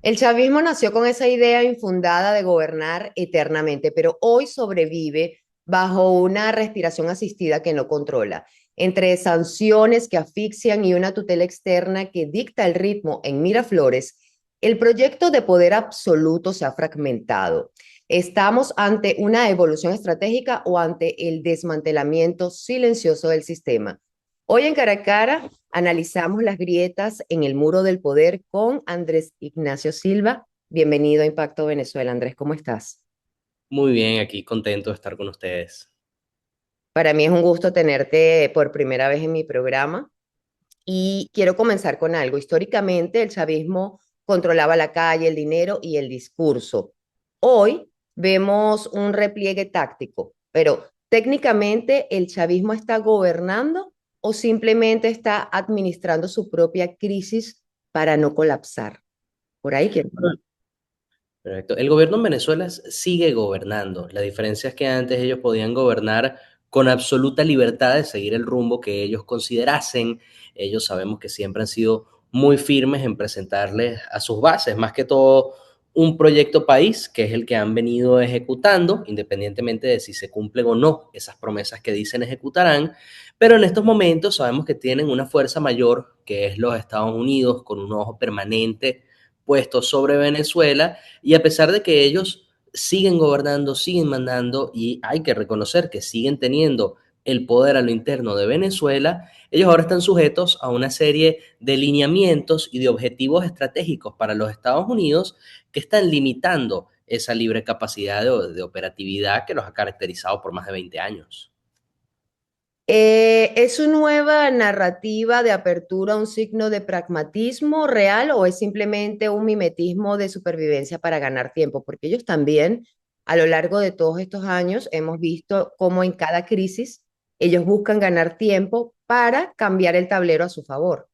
El chavismo nació con esa idea infundada de gobernar eternamente, pero hoy sobrevive bajo una respiración asistida que no controla, entre sanciones que asfixian y una tutela externa que dicta el ritmo en Miraflores. El proyecto de poder absoluto se ha fragmentado. ¿Estamos ante una evolución estratégica o ante el desmantelamiento silencioso del sistema? Hoy en Cara a Cara analizamos las grietas en el muro del poder con Andrés Ignacio Silva. Bienvenido a Impacto Venezuela. Andrés, ¿cómo estás? Muy bien, aquí contento de estar con ustedes. Para mí es un gusto tenerte por primera vez en mi programa y quiero comenzar con algo. Históricamente el chavismo controlaba la calle, el dinero y el discurso. Hoy vemos un repliegue táctico, pero técnicamente el chavismo está gobernando o simplemente está administrando su propia crisis para no colapsar. Por ahí quiero. Perfecto. El gobierno en Venezuela sigue gobernando. La diferencia es que antes ellos podían gobernar con absoluta libertad de seguir el rumbo que ellos considerasen. Ellos sabemos que siempre han sido muy firmes en presentarles a sus bases, más que todo un proyecto país, que es el que han venido ejecutando, independientemente de si se cumplen o no esas promesas que dicen ejecutarán. Pero en estos momentos sabemos que tienen una fuerza mayor, que es los Estados Unidos, con un ojo permanente puesto sobre Venezuela, y a pesar de que ellos siguen gobernando, siguen mandando, y hay que reconocer que siguen teniendo el poder a lo interno de Venezuela, ellos ahora están sujetos a una serie de lineamientos y de objetivos estratégicos para los Estados Unidos que están limitando esa libre capacidad de operatividad que los ha caracterizado por más de 20 años. ¿Es su nueva narrativa de apertura un signo de pragmatismo real o es simplemente un mimetismo de supervivencia para ganar tiempo? Porque ellos también, a lo largo de todos estos años, hemos visto cómo en cada crisis ellos buscan ganar tiempo para cambiar el tablero a su favor.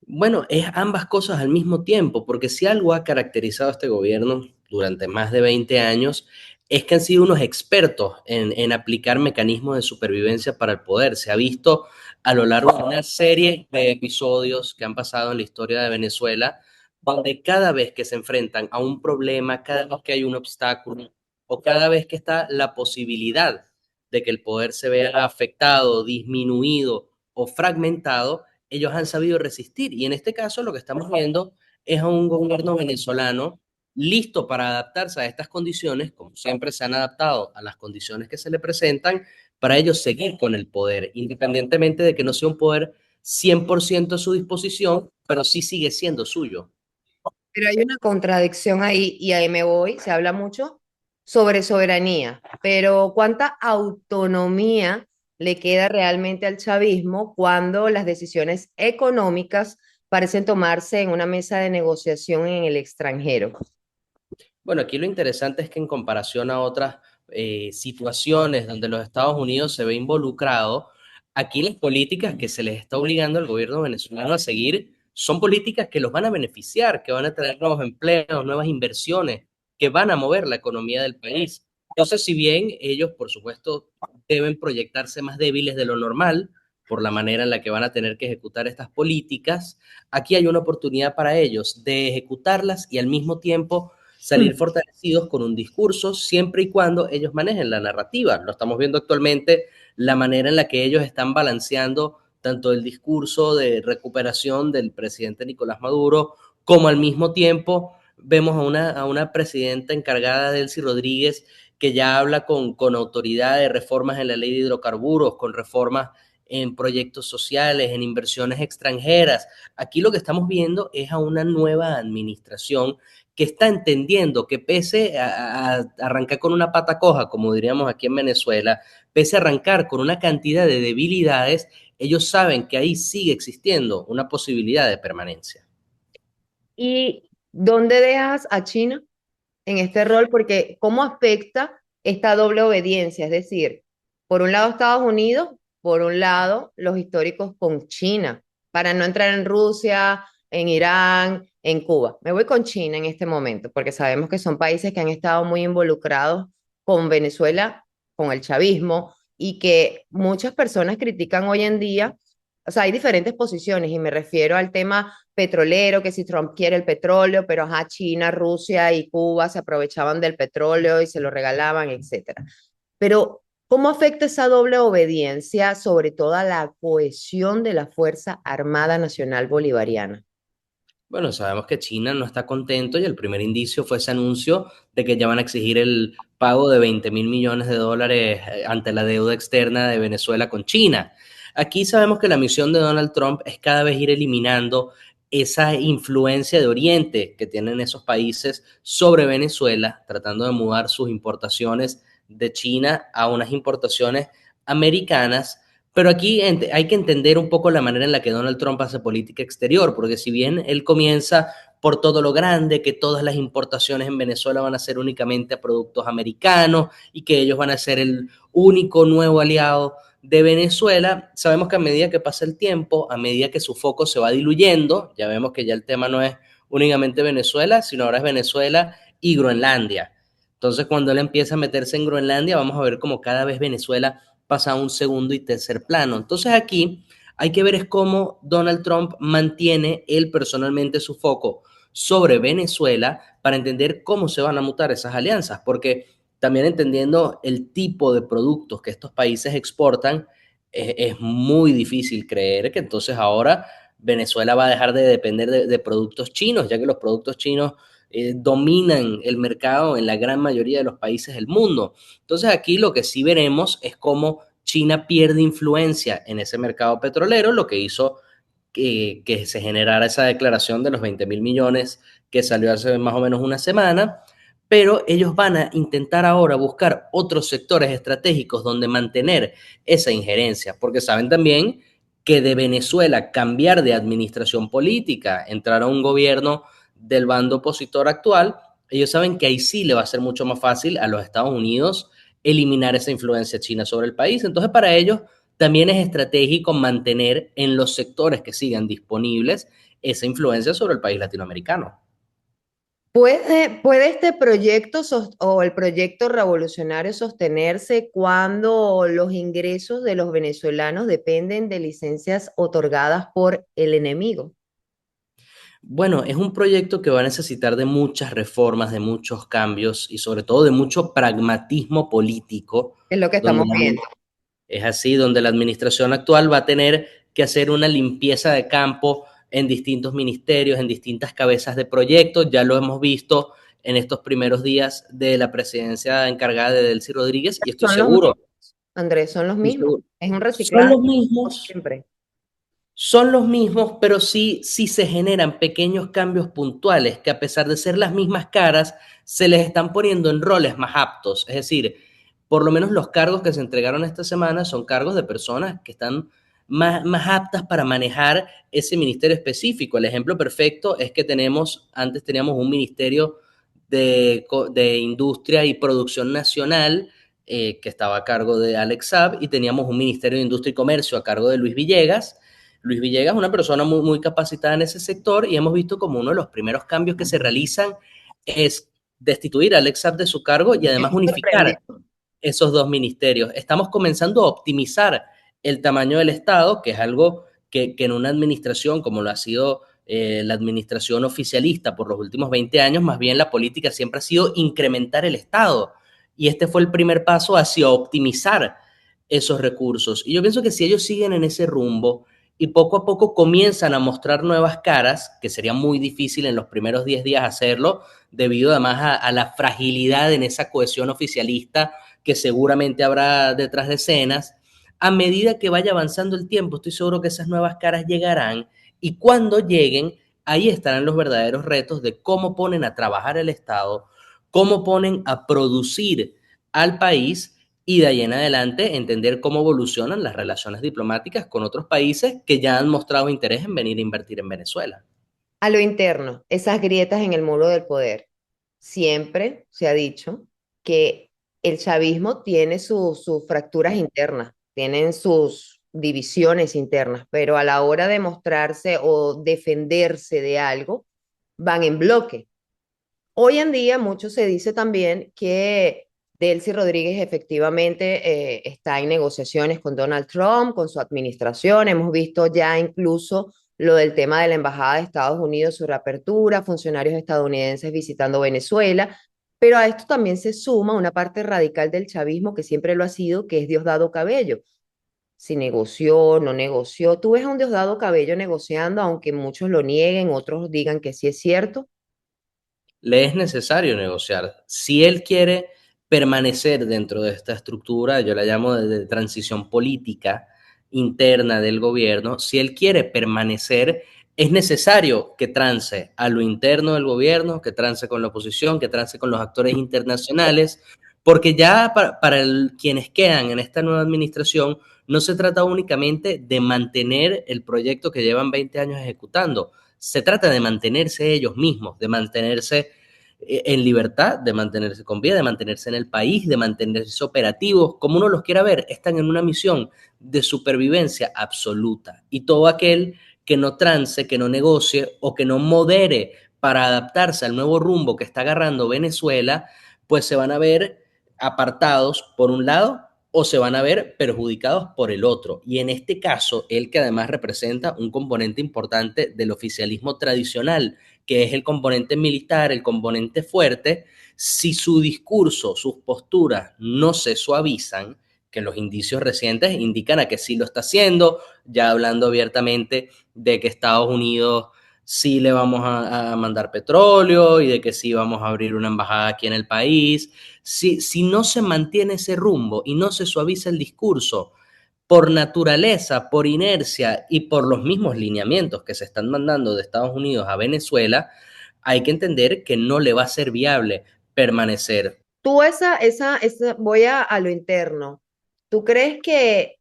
Bueno, es ambas cosas al mismo tiempo, porque si algo ha caracterizado a este gobierno durante más de 20 años, es que han sido unos expertos en aplicar mecanismos de supervivencia para el poder. Se ha visto a lo largo de una serie de episodios que han pasado en la historia de Venezuela, donde cada vez que se enfrentan a un problema, cada vez que hay un obstáculo o cada vez que está la posibilidad de que el poder se vea afectado, disminuido o fragmentado, ellos han sabido resistir. Y en este caso lo que estamos viendo es a un gobierno venezolano listo para adaptarse a estas condiciones, como siempre se han adaptado a las condiciones que se le presentan, para ellos seguir con el poder, independientemente de que no sea un poder 100% a su disposición, pero sí sigue siendo suyo. Pero hay una contradicción ahí y ahí me voy. Se habla mucho sobre soberanía, pero ¿cuánta autonomía le queda realmente al chavismo cuando las decisiones económicas parecen tomarse en una mesa de negociación en el extranjero? Bueno, aquí lo interesante es que en comparación a otras situaciones donde los Estados Unidos se ve involucrado, aquí las políticas que se les está obligando al gobierno venezolano a seguir son políticas que los van a beneficiar, que van a traer nuevos empleos, nuevas inversiones, que van a mover la economía del país. Entonces, si bien ellos, por supuesto, deben proyectarse más débiles de lo normal por la manera en la que van a tener que ejecutar estas políticas, aquí hay una oportunidad para ellos de ejecutarlas y al mismo tiempo salir fortalecidos con un discurso siempre y cuando ellos manejen la narrativa. Lo estamos viendo actualmente, la manera en la que ellos están balanceando tanto el discurso de recuperación del presidente Nicolás Maduro, como al mismo tiempo vemos a una presidenta encargada, Delcy Rodríguez, que ya habla con autoridad de reformas en la ley de hidrocarburos, con reformas en proyectos sociales, en inversiones extranjeras. Aquí lo que estamos viendo es a una nueva administración que está entendiendo que pese a arrancar con una pata coja, como diríamos aquí en Venezuela, pese a arrancar con una cantidad de debilidades, ellos saben que ahí sigue existiendo una posibilidad de permanencia. ¿Y dónde dejas a China en este rol? Porque ¿cómo afecta esta doble obediencia? Es decir, por un lado Estados Unidos, por un lado los históricos con China, para no entrar en Rusia, en Irán, en Cuba. Me voy con China en este momento, porque sabemos que son países que han estado muy involucrados con Venezuela, con el chavismo, y que muchas personas critican hoy en día O sea, hay diferentes posiciones y me refiero al tema petrolero, que si Trump quiere el petróleo, pero ajá, China, Rusia y Cuba se aprovechaban del petróleo y se lo regalaban, etcétera. Pero, ¿cómo afecta esa doble obediencia sobre todo a la cohesión de la Fuerza Armada Nacional Bolivariana? Bueno, sabemos que China no está contento y el primer indicio fue ese anuncio de que ya van a exigir el pago de 20.000 millones de dólares ante la deuda externa de Venezuela con China. Aquí sabemos que la misión de Donald Trump es cada vez ir eliminando esa influencia de Oriente que tienen esos países sobre Venezuela, tratando de mudar sus importaciones de China a unas importaciones americanas, pero aquí hay que entender un poco la manera en la que Donald Trump hace política exterior, porque si bien él comienza por todo lo grande, que todas las importaciones en Venezuela van a ser únicamente a productos americanos y que ellos van a ser el único nuevo aliado de Venezuela, sabemos que a medida que pasa el tiempo, a medida que su foco se va diluyendo, ya vemos que ya el tema no es únicamente Venezuela, sino ahora es Venezuela y Groenlandia. Entonces, cuando él empieza a meterse en Groenlandia, vamos a ver como cada vez Venezuela pasa a un segundo y tercer plano. Entonces aquí hay que ver es cómo Donald Trump mantiene él personalmente su foco sobre Venezuela para entender cómo se van a mutar esas alianzas, porque también entendiendo el tipo de productos que estos países exportan, es muy difícil creer que entonces ahora Venezuela va a dejar de depender de productos chinos, ya que los productos chinos dominan el mercado en la gran mayoría de los países del mundo. Entonces aquí lo que sí veremos es cómo China pierde influencia en ese mercado petrolero, lo que hizo que se generara esa declaración de los 20.000 millones que salió hace más o menos una semana, pero ellos van a intentar ahora buscar otros sectores estratégicos donde mantener esa injerencia, porque saben también que de Venezuela cambiar de administración política, entrar a un gobierno del bando opositor actual, ellos saben que ahí sí le va a ser mucho más fácil a los Estados Unidos eliminar esa influencia china sobre el país. Entonces, para ellos también es estratégico mantener en los sectores que sigan disponibles esa influencia sobre el país latinoamericano. ¿Puede este proyecto o el proyecto revolucionario sostenerse cuando los ingresos de los venezolanos dependen de licencias otorgadas por el enemigo? Bueno, es un proyecto que va a necesitar de muchas reformas, de muchos cambios y sobre todo de mucho pragmatismo político, Es lo que donde estamos viendo. es así, donde la administración actual va a tener que hacer una limpieza de campo en distintos ministerios, en distintas cabezas de proyectos. Ya lo hemos visto en estos primeros días de la presidencia encargada de Delcy Rodríguez y Son los mismos, Andrés, son los estoy mismos. seguro, Es un son reciclaje los como mismos, siempre. son los mismos, pero sí se generan pequeños cambios puntuales que a pesar de ser las mismas caras, se les están poniendo en roles más aptos. Es decir, por lo menos los cargos que se entregaron esta semana son cargos de personas que están más aptas para manejar ese ministerio específico. El ejemplo perfecto es que antes teníamos un ministerio de Industria y Producción Nacional, que estaba a cargo de Alex Saab, y teníamos un ministerio de Industria y Comercio a cargo de Luis Villegas. Luis Villegas es una persona muy capacitada en ese sector y hemos visto como uno de los primeros cambios que se realizan es destituir a Alex Saab de su cargo y además Estoy unificar sorprendida. esos dos ministerios. Estamos comenzando a optimizar el tamaño del Estado, que es algo que en una administración como lo ha sido la administración oficialista por los últimos 20 años, más bien la política siempre ha sido incrementar el Estado. Y este fue el primer paso hacia optimizar esos recursos. Y yo pienso que si ellos siguen en ese rumbo y poco a poco comienzan a mostrar nuevas caras, que sería muy difícil en los primeros 10 días hacerlo, debido además a la fragilidad en esa cohesión oficialista que seguramente habrá detrás de escenas, a medida que vaya avanzando el tiempo, estoy seguro que esas nuevas caras llegarán y cuando lleguen, ahí estarán los verdaderos retos de cómo ponen a trabajar el Estado, cómo ponen a producir al país y de ahí en adelante entender cómo evolucionan las relaciones diplomáticas con otros países que ya han mostrado interés en venir a invertir en Venezuela. A lo interno, esas grietas en el muro del poder. Siempre se ha dicho que el chavismo tiene sus fracturas internas, tienen sus divisiones internas, pero a la hora de mostrarse o defenderse de algo, van en bloque. Hoy en día mucho se dice también que Delcy Rodríguez efectivamente está en negociaciones con Donald Trump, con su administración. Hemos visto ya incluso lo del tema de la Embajada de Estados Unidos, su reapertura, funcionarios estadounidenses visitando Venezuela. Pero a esto también se suma una parte radical del chavismo que siempre lo ha sido, que es Diosdado Cabello. Si negoció, no negoció. Tú ves a un Diosdado Cabello negociando, aunque muchos lo nieguen, otros digan que sí es cierto. Le es necesario negociar. Si él quiere permanecer dentro de esta estructura, yo la llamo de transición política interna del gobierno, si él quiere permanecer, es necesario que trance a lo interno del gobierno, que trance con la oposición, que trance con los actores internacionales, porque ya quienes quedan en esta nueva administración, no se trata únicamente de mantener el proyecto que llevan 20 años ejecutando, se trata de mantenerse ellos mismos, de mantenerse en libertad, de mantenerse con vida, de mantenerse en el país, de mantenerse operativos, como uno los quiera ver, están en una misión de supervivencia absoluta. Y todo aquel que no trance, que no negocie o que no modere para adaptarse al nuevo rumbo que está agarrando Venezuela, pues se van a ver apartados por un lado o se van a ver perjudicados por el otro. Y en este caso, él que además representa un componente importante del oficialismo tradicional, que es el componente militar, el componente fuerte, si su discurso, sus posturas no se suavizan, que los indicios recientes indican a que sí lo está haciendo, ya hablando abiertamente de que Estados Unidos sí le vamos a mandar petróleo y de que sí vamos a abrir una embajada aquí en el país. Si no se mantiene ese rumbo y no se suaviza el discurso, por naturaleza, por inercia y por los mismos lineamientos que se están mandando de Estados Unidos a Venezuela, hay que entender que no le va a ser viable permanecer. Tú voy a lo interno. ¿Tú crees que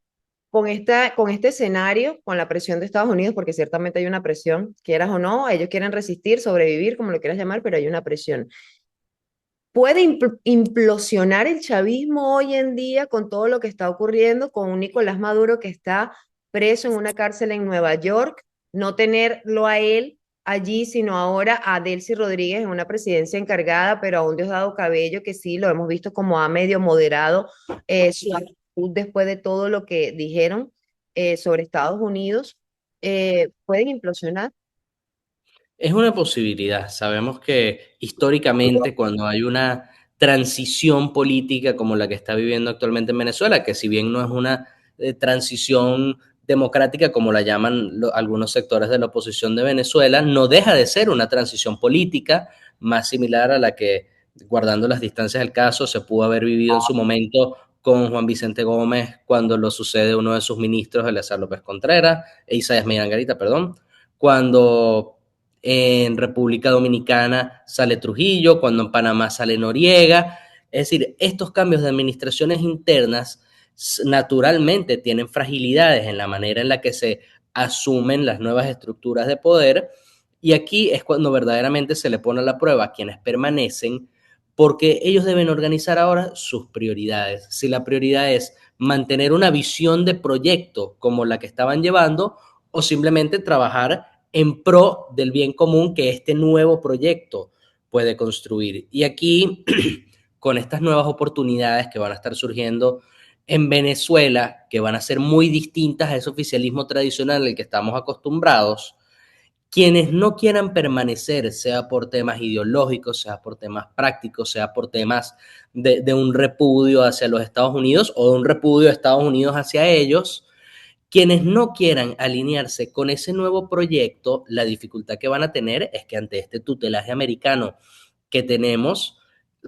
con este escenario, con la presión de Estados Unidos, porque ciertamente hay una presión, quieras o no, ellos quieren resistir, sobrevivir, como lo quieras llamar, pero hay una presión? ¿Puede implosionar el chavismo hoy en día con todo lo que está ocurriendo, con un Nicolás Maduro que está preso en una cárcel en Nueva York, no tenerlo a él allí, sino ahora a Delcy Rodríguez en una presidencia encargada, pero a un Diosdado Cabello que sí lo hemos visto como ha medio moderado su actitud después de todo lo que dijeron sobre Estados Unidos? ¿Pueden implosionar? Es una posibilidad. Sabemos que históricamente cuando hay una transición política como la que está viviendo actualmente en Venezuela, que si bien no es una transición democrática como la llaman algunos sectores de la oposición de Venezuela, no deja de ser una transición política más similar a la que, guardando las distancias del caso, se pudo haber vivido en su momento con Juan Vicente Gómez cuando lo sucede uno de sus ministros, Eleazar López Contreras, Isaías Mirangarita, perdón, cuando en República Dominicana sale Trujillo, cuando en Panamá sale Noriega. Es decir, estos cambios de administraciones internas naturalmente tienen fragilidades en la manera en la que se asumen las nuevas estructuras de poder y aquí es cuando verdaderamente se le pone a la prueba a quienes permanecen porque ellos deben organizar ahora sus prioridades. Si la prioridad es mantener una visión de proyecto como la que estaban llevando o simplemente trabajar en pro del bien común que este nuevo proyecto puede construir. Y aquí, con estas nuevas oportunidades que van a estar surgiendo en Venezuela, que van a ser muy distintas a ese oficialismo tradicional al que estamos acostumbrados, quienes no quieran permanecer, sea por temas ideológicos, sea por temas prácticos, sea por temas de un repudio hacia los Estados Unidos o de un repudio de Estados Unidos hacia ellos, quienes no quieran alinearse con ese nuevo proyecto, la dificultad que van a tener es que ante este tutelaje americano que tenemos,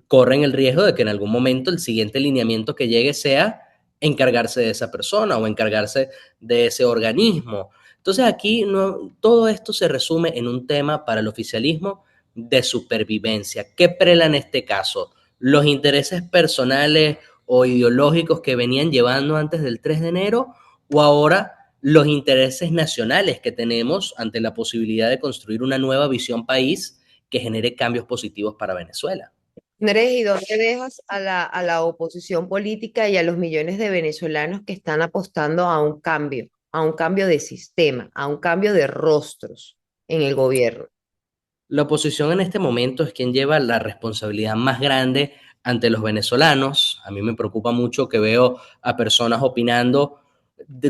corren el riesgo de que en algún momento el siguiente lineamiento que llegue sea encargarse de esa persona o encargarse de ese organismo. Entonces aquí no, todo esto se resume en un tema para el oficialismo de supervivencia. ¿Qué prela en este caso? ¿Los intereses personales o ideológicos que venían llevando antes del 3 de enero o ahora los intereses nacionales que tenemos ante la posibilidad de construir una nueva visión país que genere cambios positivos para Venezuela? Andrés, ¿y dónde dejas a a la oposición política y a los millones de venezolanos que están apostando a un cambio de sistema, a un cambio de rostros en el gobierno? La oposición en este momento es quien lleva la responsabilidad más grande ante los venezolanos. A mí me preocupa mucho que veo a personas opinando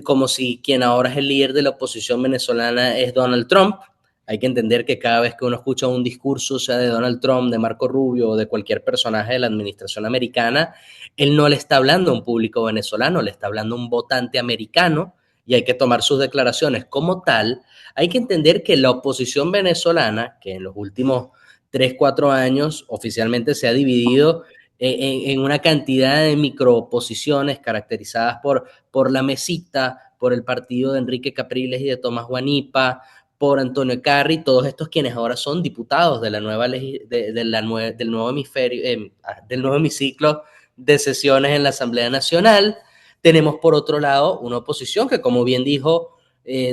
como si quien ahora es el líder de la oposición venezolana es Donald Trump. Hay que entender que cada vez que uno escucha un discurso, sea de Donald Trump, de Marco Rubio o de cualquier personaje de la administración americana, él no le está hablando a un público venezolano, le está hablando a un votante americano, y hay que tomar sus declaraciones como tal. Hay que entender que la oposición venezolana, que en los últimos 3, 4 años oficialmente se ha dividido en una cantidad de microoposiciones caracterizadas por la Mesita, por el partido de Enrique Capriles y de Tomás Guanipa, por Antonio Carri, todos estos quienes ahora son diputados de la nueva del nuevo hemisferio, del nuevo hemiciclo de sesiones en la Asamblea Nacional. Tenemos por otro lado una oposición que, como bien dijo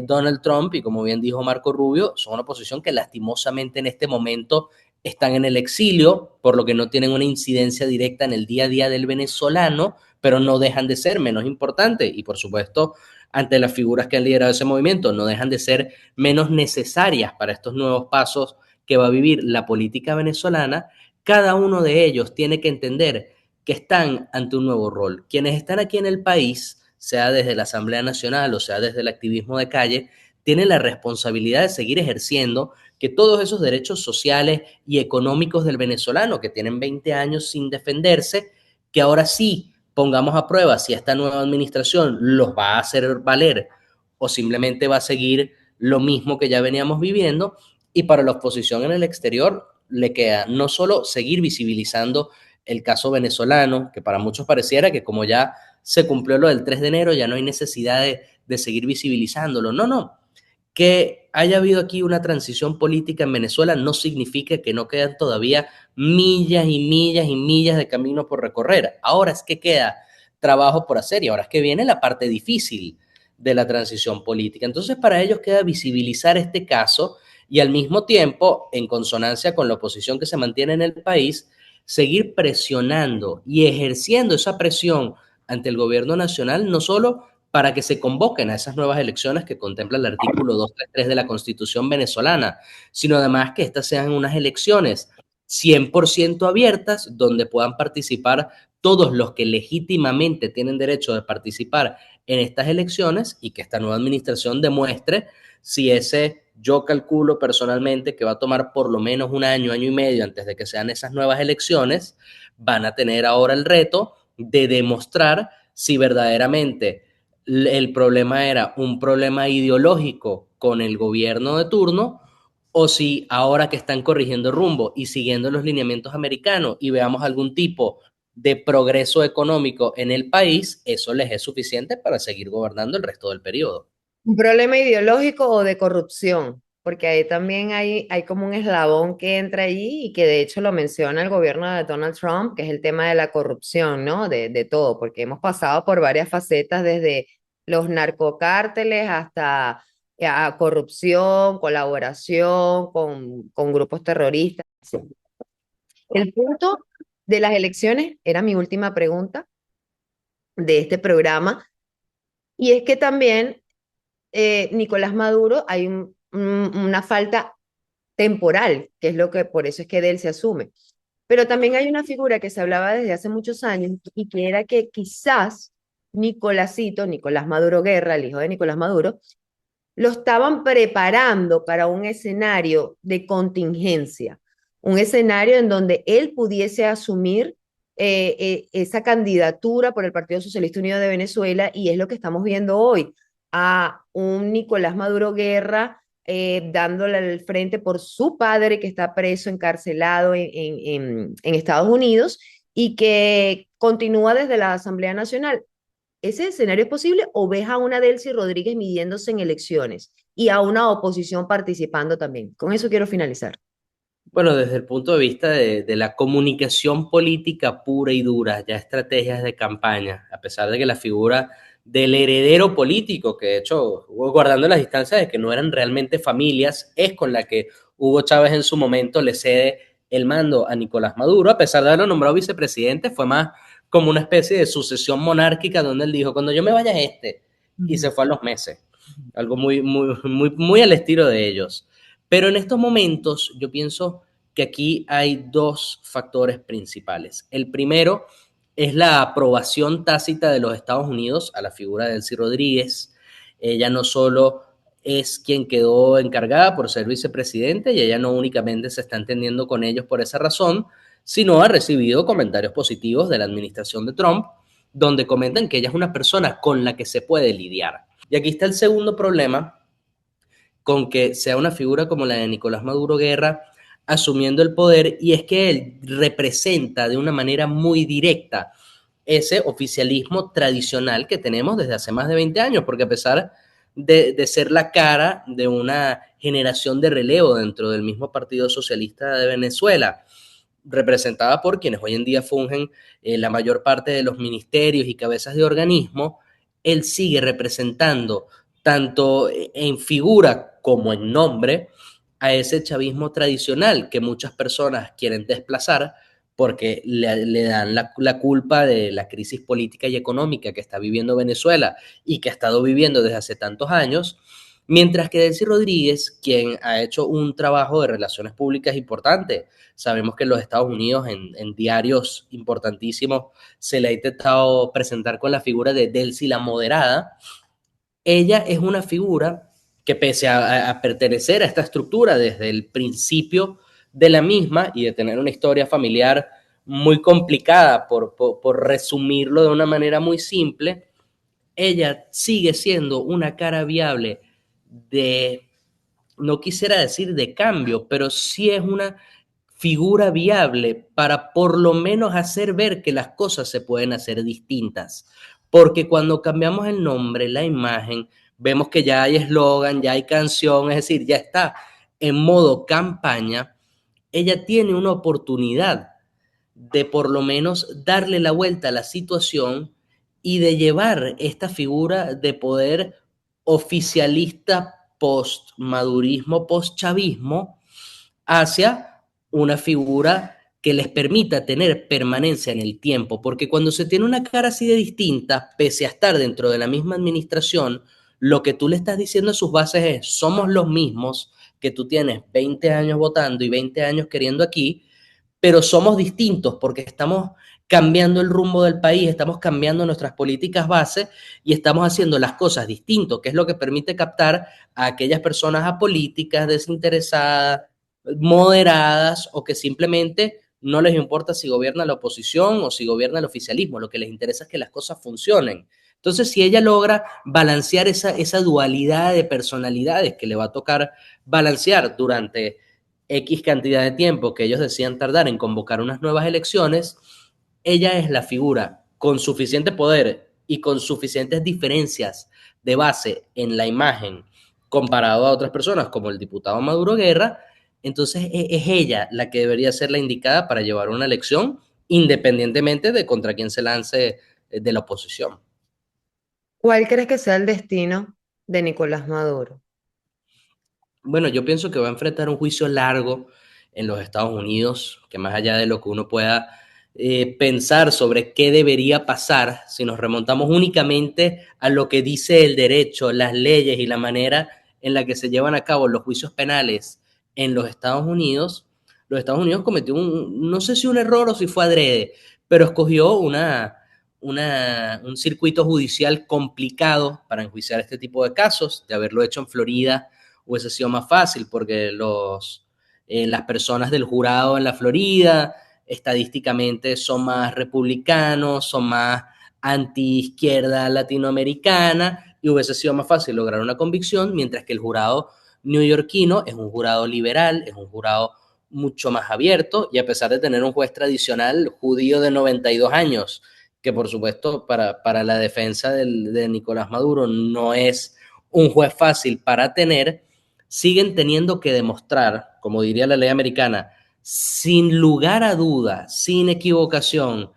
Donald Trump y como bien dijo Marco Rubio, son una oposición que lastimosamente en este momento están en el exilio, por lo que no tienen una incidencia directa en el día a día del venezolano, pero no dejan de ser menos importantes y por supuesto ante las figuras que han liderado ese movimiento no dejan de ser menos necesarias para estos nuevos pasos que va a vivir la política venezolana. Cada uno de ellos tiene que entender que están ante un nuevo rol. Quienes están aquí en el país, sea desde la Asamblea Nacional o sea desde el activismo de calle, tienen la responsabilidad de seguir ejerciendo que todos esos derechos sociales y económicos del venezolano que tienen 20 años sin defenderse, que ahora sí pongamos a prueba si esta nueva administración los va a hacer valer o simplemente va a seguir lo mismo que ya veníamos viviendo. Y para la oposición en el exterior le queda no solo seguir visibilizando el caso venezolano, que para muchos pareciera que como ya se cumplió lo del 3 de enero, ya no hay necesidad de seguir visibilizándolo. No, no. Que haya habido aquí una transición política en Venezuela no significa que no quedan todavía millas y millas y millas de camino por recorrer. Ahora es que queda trabajo por hacer y ahora es que viene la parte difícil de la transición política. Entonces, para ellos queda visibilizar este caso y al mismo tiempo, en consonancia con la oposición que se mantiene en el país, seguir presionando y ejerciendo esa presión ante el gobierno nacional, no solo para que se convoquen a esas nuevas elecciones que contempla el artículo 233 de la Constitución venezolana, sino además que estas sean unas elecciones 100% abiertas donde puedan participar todos los que legítimamente tienen derecho de participar en estas elecciones y que esta nueva administración demuestre si ese, yo calculo personalmente que va a tomar por lo menos un año, año y medio antes de que sean esas nuevas elecciones, van a tener ahora el reto de demostrar si verdaderamente el problema era un problema ideológico con el gobierno de turno o si ahora que están corrigiendo rumbo y siguiendo los lineamientos americanos y veamos algún tipo de progreso económico en el país, eso les es suficiente para seguir gobernando el resto del periodo. ¿Un problema ideológico o de corrupción? Porque ahí también hay como un eslabón que entra allí y que de hecho lo menciona el gobierno de Donald Trump, que es el tema de la corrupción, ¿no? De todo, porque hemos pasado por varias facetas desde los narcocárteles hasta corrupción, colaboración con grupos terroristas. Sí. El punto de las elecciones era mi última pregunta de este programa, y es que también Nicolás Maduro hay una falta temporal, que es lo que por eso es que de él se asume. Pero también hay una figura que se hablaba desde hace muchos años y que era que quizás Nicolás Maduro Guerra, el hijo de Nicolás Maduro, lo estaban preparando para un escenario de contingencia, un escenario en donde él pudiese asumir esa candidatura por el Partido Socialista Unido de Venezuela, y es lo que estamos viendo hoy, a un Nicolás Maduro Guerra dándole al frente por su padre que está preso, encarcelado en Estados Unidos y que continúa desde la Asamblea Nacional. ¿Ese escenario es posible o ves a una Delcy Rodríguez midiéndose en elecciones y a una oposición participando también? Con eso quiero finalizar. Bueno, desde el punto de vista de la comunicación política pura y dura, ya estrategias de campaña, a pesar de que la figura del heredero político, que de hecho, guardando las distancias de que no eran realmente familias, es con la que Hugo Chávez en su momento le cede el mando a Nicolás Maduro, a pesar de haberlo nombrado vicepresidente, fue más como una especie de sucesión monárquica donde él dijo, cuando yo me vaya y se fue a los meses, algo muy al estilo de ellos. Pero en estos momentos yo pienso que aquí hay dos factores principales. El primero es la aprobación tácita de los Estados Unidos a la figura de Delcy Rodríguez. Ella no solo es quien quedó encargada por ser vicepresidente y ella no únicamente se está entendiendo con ellos por esa razón, sino ha recibido comentarios positivos de la administración de Trump, donde comentan que ella es una persona con la que se puede lidiar. Y aquí está el segundo problema con que sea una figura como la de Nicolás Maduro Guerra asumiendo el poder, y es que él representa de una manera muy directa ese oficialismo tradicional que tenemos desde hace más de 20 años, porque a pesar de ser la cara de una generación de relevo dentro del mismo Partido Socialista de Venezuela, representada por quienes hoy en día fungen la mayor parte de los ministerios y cabezas de organismo, él sigue representando tanto en figura como en nombre a ese chavismo tradicional que muchas personas quieren desplazar porque le dan la culpa de la crisis política y económica que está viviendo Venezuela y que ha estado viviendo desde hace tantos años, mientras que Delcy Rodríguez, quien ha hecho un trabajo de relaciones públicas importante, sabemos que en los Estados Unidos, en diarios importantísimos, se le ha intentado presentar con la figura de Delcy la moderada. Ella es una figura que pese a pertenecer a esta estructura desde el principio de la misma y de tener una historia familiar muy complicada, por resumirlo de una manera muy simple, ella sigue siendo una cara viable de, no quisiera decir de cambio, pero sí es una figura viable para por lo menos hacer ver que las cosas se pueden hacer distintas. Porque cuando cambiamos el nombre, la imagen, vemos que ya hay eslogan, ya hay canción, es decir, ya está en modo campaña, ella tiene una oportunidad de por lo menos darle la vuelta a la situación y de llevar esta figura de poder oficialista post-madurismo, post-chavismo, hacia una figura que les permita tener permanencia en el tiempo, porque cuando se tiene una cara así de distinta, pese a estar dentro de la misma administración, lo que tú le estás diciendo a sus bases es, somos los mismos que tú tienes 20 años votando y 20 años queriendo aquí, pero somos distintos porque estamos cambiando el rumbo del país, estamos cambiando nuestras políticas base y estamos haciendo las cosas distintos, que es lo que permite captar a aquellas personas apolíticas, desinteresadas, moderadas o que simplemente no les importa si gobierna la oposición o si gobierna el oficialismo, lo que les interesa es que las cosas funcionen. Entonces, si ella logra balancear esa dualidad de personalidades que le va a tocar balancear durante X cantidad de tiempo que ellos decían tardar en convocar unas nuevas elecciones, ella es la figura con suficiente poder y con suficientes diferencias de base en la imagen comparado a otras personas como el diputado Maduro Guerra, entonces es ella la que debería ser la indicada para llevar una elección independientemente de contra quién se lance de la oposición. ¿Cuál crees que sea el destino de Nicolás Maduro? Bueno, yo pienso que va a enfrentar un juicio largo en los Estados Unidos, que más allá de lo que uno pueda pensar sobre qué debería pasar, si nos remontamos únicamente a lo que dice el derecho, las leyes y la manera en la que se llevan a cabo los juicios penales en los Estados Unidos cometió no sé si un error o si fue adrede, pero escogió un circuito judicial complicado para enjuiciar este tipo de casos, de haberlo hecho en Florida hubiese sido más fácil porque las personas del jurado en la Florida estadísticamente son más republicanos, son más anti-izquierda latinoamericana y hubiese sido más fácil lograr una convicción, mientras que el jurado neoyorquino es un jurado liberal, es un jurado mucho más abierto y a pesar de tener un juez tradicional judío de 92 años, que por supuesto para la defensa de Nicolás Maduro no es un juez fácil para tener, siguen teniendo que demostrar, como diría la ley americana, sin lugar a duda, sin equivocación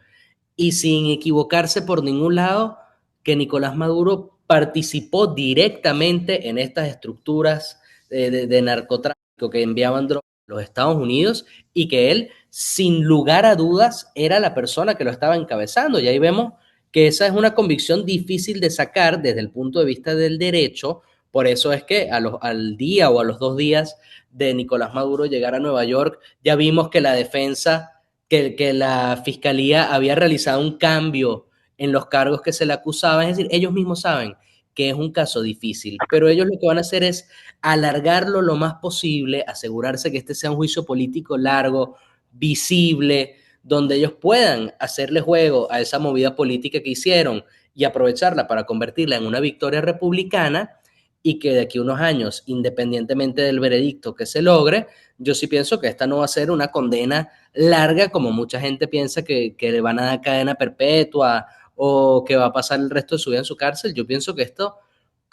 y sin equivocarse por ningún lado, que Nicolás Maduro participó directamente en estas estructuras de narcotráfico que enviaban drogas a los Estados Unidos y que él, sin lugar a dudas, era la persona que lo estaba encabezando. Y ahí vemos que esa es una convicción difícil de sacar desde el punto de vista del derecho, Por eso es que al día o a los 2 días de Nicolás Maduro llegar a Nueva York, ya vimos que la defensa, que la fiscalía había realizado un cambio en los cargos que se le acusaban. Es decir, ellos mismos saben que es un caso difícil, pero ellos lo que van a hacer es alargarlo lo más posible, asegurarse que este sea un juicio político largo, visible, donde ellos puedan hacerle juego a esa movida política que hicieron y aprovecharla para convertirla en una victoria republicana, y que de aquí a unos años, independientemente del veredicto que se logre, yo sí pienso que esta no va a ser una condena larga como mucha gente piensa, que le van a dar cadena perpetua o que va a pasar el resto de su vida en su cárcel. Yo pienso que esto,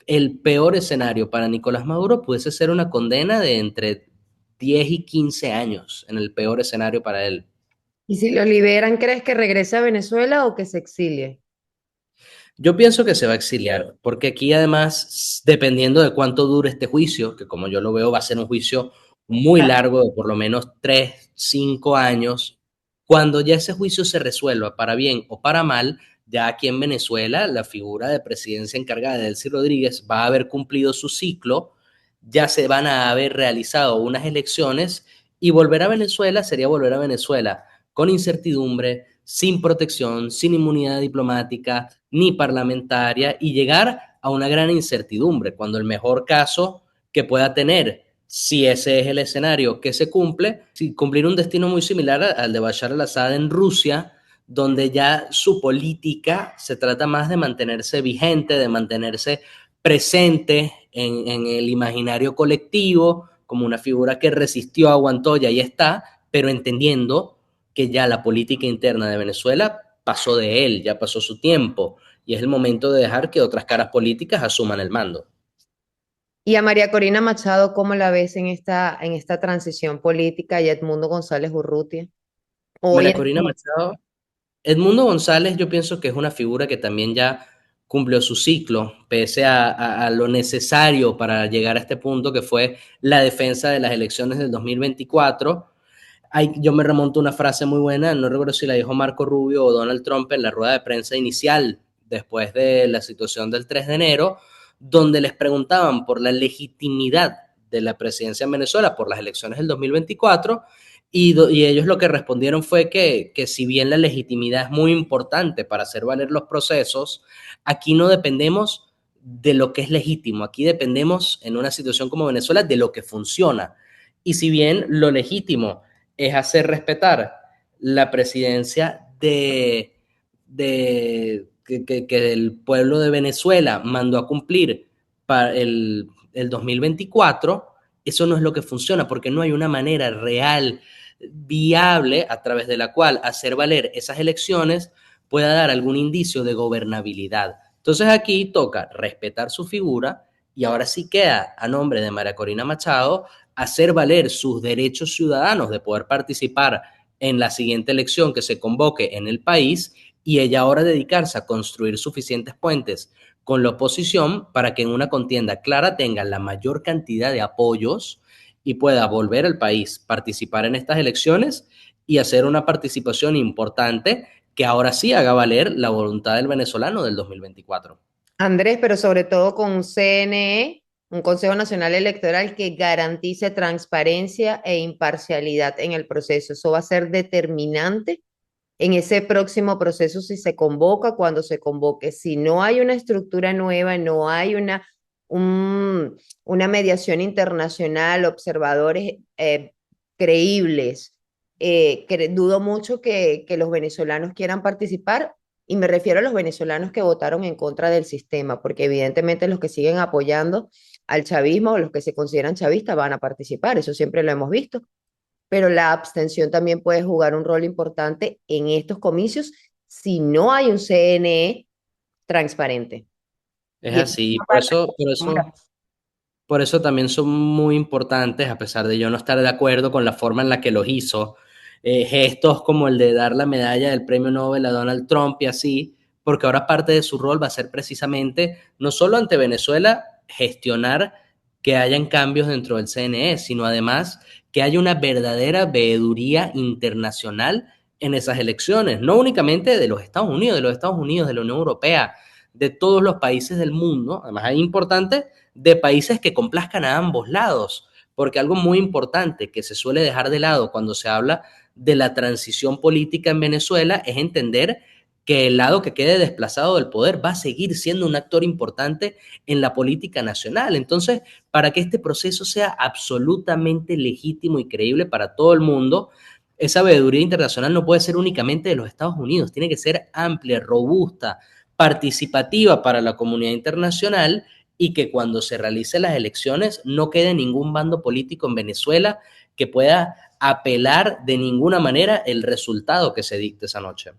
el peor escenario para Nicolás Maduro pudiese ser una condena de entre 10 y 15 años, en el peor escenario para él. Y si lo liberan, ¿crees que regrese a Venezuela o que se exilie? Yo pienso que se va a exiliar, porque aquí además, dependiendo de cuánto dure este juicio, que como yo lo veo va a ser un juicio muy largo, de por lo menos 3, 5 años, cuando ya ese juicio se resuelva para bien o para mal, ya aquí en Venezuela la figura de presidencia encargada de Delcy Rodríguez va a haber cumplido su ciclo, ya se van a haber realizado unas elecciones, y volver a Venezuela sería volver a Venezuela con incertidumbre, sin protección, sin inmunidad diplomática ni parlamentaria, y llegar a una gran incertidumbre, cuando el mejor caso que pueda tener, si ese es el escenario que se cumple, si cumplir un destino muy similar al de Bashar al-Assad en Rusia, donde ya su política se trata más de mantenerse vigente, de mantenerse presente en el imaginario colectivo, como una figura que resistió, aguantó y ahí está, pero entendiendo que ya la política interna de Venezuela pasó de él, ya pasó su tiempo, y es el momento de dejar que otras caras políticas asuman el mando. Y a María Corina Machado, ¿cómo la ves en esta transición política y a Edmundo González Urrutia? Hoy María en Corina Machado, Edmundo González, yo pienso que es una figura que también ya cumplió su ciclo, pese a lo necesario para llegar a este punto, que fue la defensa de las elecciones del 2024. Yo me remonto a una frase muy buena, no recuerdo si la dijo Marco Rubio o Donald Trump en la rueda de prensa inicial después de la situación del 3 de enero, donde les preguntaban por la legitimidad de la presidencia en Venezuela por las elecciones del 2024, y ellos lo que respondieron fue que si bien la legitimidad es muy importante para hacer valer los procesos, aquí no dependemos de lo que es legítimo, aquí dependemos en una situación como Venezuela de lo que funciona. Y si bien lo legítimo es hacer respetar la presidencia que el pueblo de Venezuela mandó a cumplir para el 2024, eso no es lo que funciona, porque no hay una manera real, viable, a través de la cual hacer valer esas elecciones pueda dar algún indicio de gobernabilidad. Entonces aquí toca respetar su figura, y ahora sí queda a nombre de María Corina Machado hacer valer sus derechos ciudadanos de poder participar en la siguiente elección que se convoque en el país, y ella ahora dedicarse a construir suficientes puentes con la oposición para que en una contienda clara tenga la mayor cantidad de apoyos y pueda volver al país, participar en estas elecciones y hacer una participación importante que ahora sí haga valer la voluntad del venezolano del 2024. Andrés, pero sobre todo con un CNE, un Consejo Nacional Electoral que garantice transparencia e imparcialidad en el proceso. Eso va a ser determinante en ese próximo proceso si se convoca, cuando se convoque. Si no hay una estructura nueva, no hay una mediación internacional, observadores creíbles, dudo mucho que los venezolanos quieran participar. Y me refiero a los venezolanos que votaron en contra del sistema, porque evidentemente los que siguen apoyando al chavismo o los que se consideran chavistas van a participar, eso siempre lo hemos visto, pero la abstención también puede jugar un rol importante en estos comicios si no hay un CNE transparente. Es Y así, por eso también son muy importantes, a pesar de yo no estar de acuerdo con la forma en la que los hizo, gestos como el de dar la medalla del premio Nobel a Donald Trump y así, porque ahora parte de su rol va a ser precisamente, no solo ante Venezuela, gestionar que hayan cambios dentro del CNE, sino además que haya una verdadera veeduría internacional en esas elecciones, no únicamente de los Estados Unidos, de la Unión Europea, de todos los países del mundo, además es importante, de países que complazcan a ambos lados, porque algo muy importante que se suele dejar de lado cuando se habla de la transición política en Venezuela es entender que el lado que quede desplazado del poder va a seguir siendo un actor importante en la política nacional. Entonces, para que este proceso sea absolutamente legítimo y creíble para todo el mundo, esa veeduría internacional no puede ser únicamente de los Estados Unidos, tiene que ser amplia, robusta, participativa para la comunidad internacional y que cuando se realicen las elecciones no quede ningún bando político en Venezuela que pueda apelar de ninguna manera el resultado que se dicte esa noche.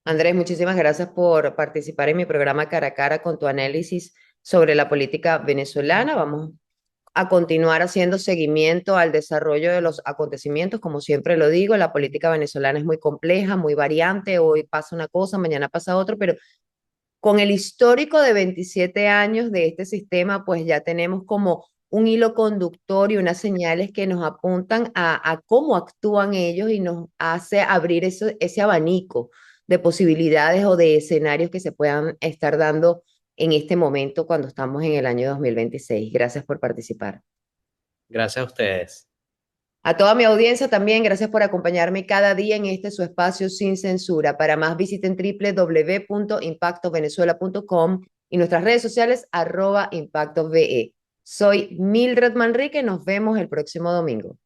Andrés, muchísimas gracias por participar en mi programa Cara a Cara con tu análisis sobre la política venezolana. Vamos a continuar haciendo seguimiento al desarrollo de los acontecimientos. Como siempre lo digo, la política venezolana es muy compleja, muy variante. Hoy pasa una cosa, mañana pasa otra, pero con el histórico de 27 años de este sistema, pues ya tenemos como un hilo conductor y unas señales que nos apuntan a cómo actúan ellos y nos hace abrir ese abanico de posibilidades o de escenarios que se puedan estar dando en este momento cuando estamos en el año 2026. Gracias por participar. Gracias a ustedes. A toda mi audiencia también, gracias por acompañarme cada día en este su espacio sin censura. Para más visiten www.impactovenezuela.com y nuestras redes sociales @impactove. Soy Mildred Manrique, nos vemos el próximo domingo.